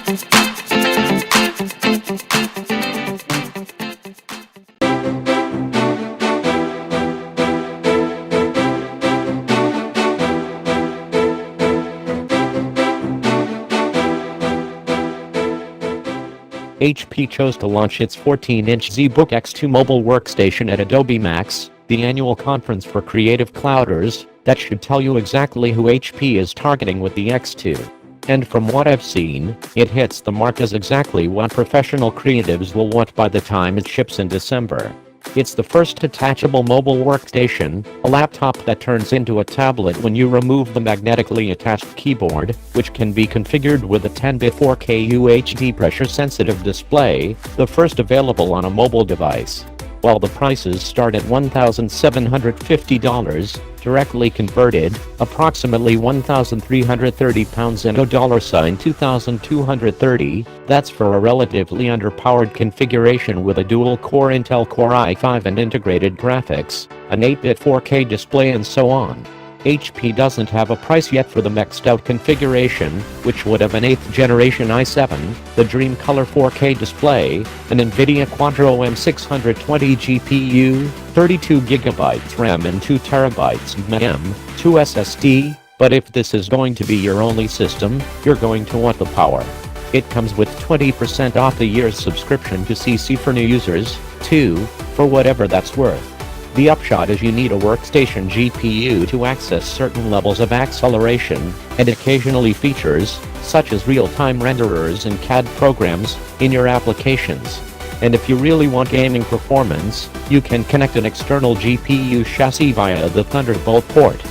HP chose to launch its 14-inch ZBook X2 mobile workstation at Adobe Miix, the annual conference for creative clouders, that should tell you exactly who HP is targeting with the X2. And from what I've seen, it hits the mark as exactly what professional creatives will want by the time it ships in December. It's the first detachable mobile workstation, a laptop that turns into a tablet when you remove the magnetically attached keyboard, which can be configured with a 10-bit 4K UHD pressure-sensitive display, the first available on a mobile device. While the prices start at $1,750, directly converted, approximately £1,330 and $2,230, that's for a relatively underpowered configuration with a dual-core Intel Core i5 and integrated graphics, an 8-bit 4K display and so on. HP doesn't have a price yet for the maxed-out configuration, which would have an 8th generation i7, the Dream Color 4K display, an NVIDIA Quadro M620 GPU, 32GB RAM and 2TB RAM, 2 SSD, but if this is going to be your only system, you're going to want the power. It comes with 20% off the year's subscription to CC for new users, too, for whatever that's worth. The upshot is you need a workstation GPU to access certain levels of acceleration, and occasionally features, such as real-time renderers and CAD programs, in your applications. And if you really want gaming performance, you can connect an external GPU chassis via the Thunderbolt port.